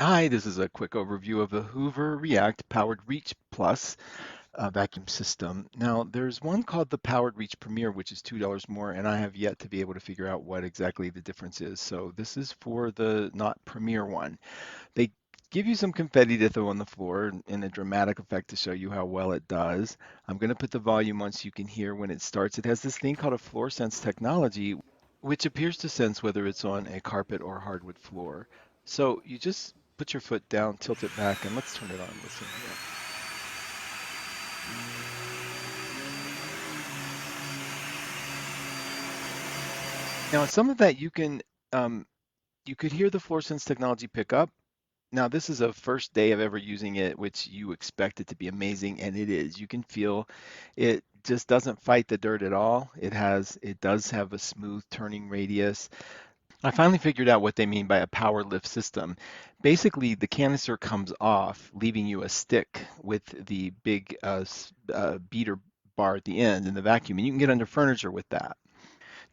Hi, this is a quick overview of the Hoover React Powered Reach Plus vacuum system. Now, there's one called the Powered Reach Premier, which is $2 more, and I have yet to be able to figure out what exactly the difference is. So this is for the not Premier one. They give you some confetti to throw on the floor in a dramatic effect to show you how well it does. I'm going to put the volume on so you can hear when it starts. It has this thing called a floor sense technology, which appears to sense whether it's on a carpet or hardwood floor. So you just put your foot down, tilt it back, and let's turn it on. Listen here. Now, some of that um, you could hear the floor sense technology pick up. Now, this is a first day of ever using it, which you expect it to be amazing, and it is. You can feel it just doesn't fight the dirt at all. It does have a smooth turning radius. I finally figured out what they mean by a power lift system. Basically, the canister comes off, leaving you a stick with the big beater bar at the end in the vacuum, and you can get under furniture with that.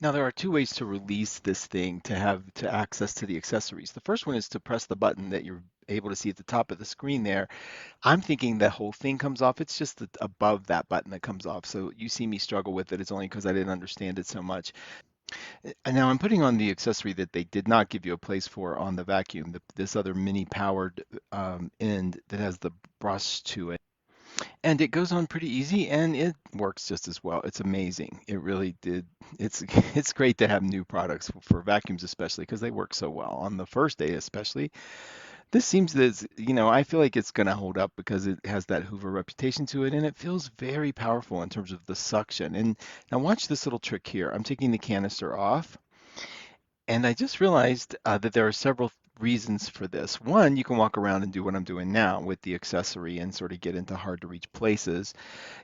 Now, there are two ways to release this thing to have to access to the accessories. The first one is to press the button that you're able to see at the top of the screen there. I'm thinking the whole thing comes off. It's just above that button that comes off. So you see me struggle with it. It's only because I didn't understand it so much. And now I'm putting on the accessory that they did not give you a place for on the vacuum, this other mini powered end that has the brush to it. And it goes on pretty easy and it works just as well. It's amazing. It really did. It's it's great to have new products for vacuums especially because they work so well on the first day especially. This seems that I feel like it's going to hold up because it has that Hoover reputation to it and it feels very powerful in terms of the suction. And now watch this little trick here. I'm taking the canister off and I just realized that there are several reasons for this. One, you can walk around and do what I'm doing now with the accessory and sort of get into hard to reach places.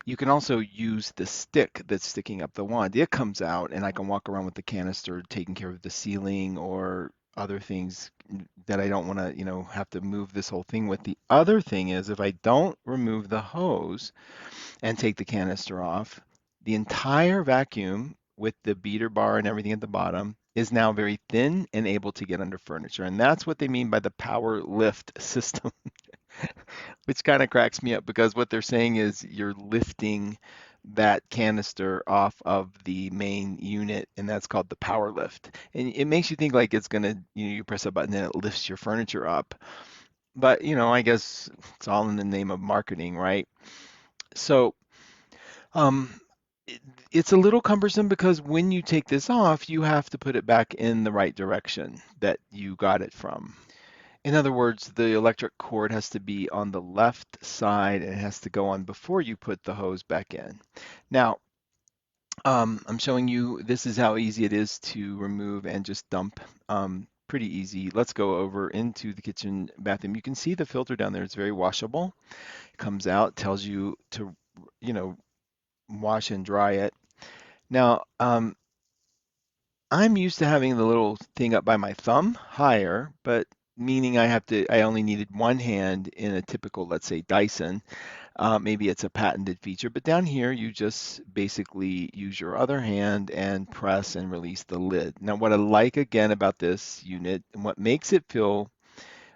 You can also use the stick that's sticking up the wand. It comes out and I can walk around with the canister taking care of the ceiling or other things that I don't want to, have to move this whole thing with. The other thing is if I don't remove the hose and take the canister off, the entire vacuum with the beater bar and everything at the bottom is now very thin and able to get under furniture. And that's what they mean by the power lift system, which kind of cracks me up because what they're saying is you're lifting that canister off of the main unit, and that's called the power lift. And it makes you think like it's gonna, you press a button and it lifts your furniture up. But, I guess it's all in the name of marketing, right? So um, it, it's a little cumbersome because when you take this off, you have to put it back in the right direction that you got it from. In other words, the electric cord has to be on the left side and it has to go on before you put the hose back in. Now, I'm showing you this is how easy it is to remove and just dump. Pretty easy. Let's go over into the kitchen bathroom. You can see the filter down there. It's very washable. It comes out, tells you to, you know, wash and dry it. Now, I'm used to having the little thing up by my thumb higher, but meaning I only needed one hand in a typical, let's say, Dyson. Maybe it's a patented feature, but down here you just basically use your other hand and press and release the lid. Now, what I like again about this unit and what makes it feel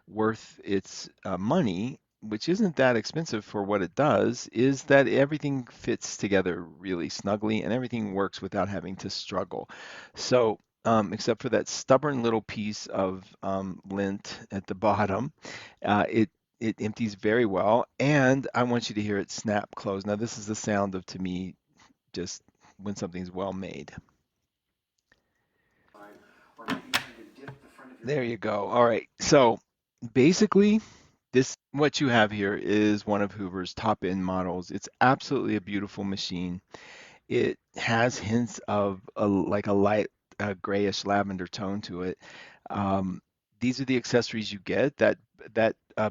worth its money, which isn't that expensive for what it does, is that everything fits together really snugly and everything works without having to struggle. So, except for that stubborn little piece of lint at the bottom, it empties very well, and I want you to hear it snap close. Now, this is the sound of, to me, just when something's well made. There you go. All right. So basically, what you have here is one of Hoover's top end models. It's absolutely a beautiful machine. It has hints of like a light grayish lavender tone to it. Um, these are the accessories you get. That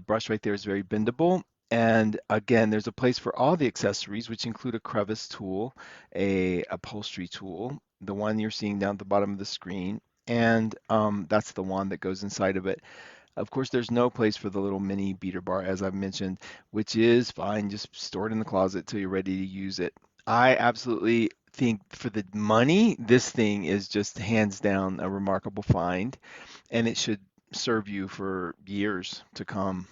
brush right there is very bendable. And again, there's a place for all the accessories, which include a crevice tool, a upholstery tool, the one you're seeing down at the bottom of the screen, and that's the one that goes inside of it. Of course, there's no place for the little mini beater bar, as I've mentioned, which is fine. Just store it in the closet till you're ready to use it. I absolutely think for the money, this thing is just hands down a remarkable find, and it should serve you for years to come.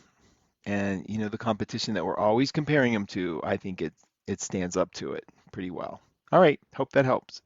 And you know, the competition that we're always comparing them to, I think it stands up to it pretty well. All right, hope that helps.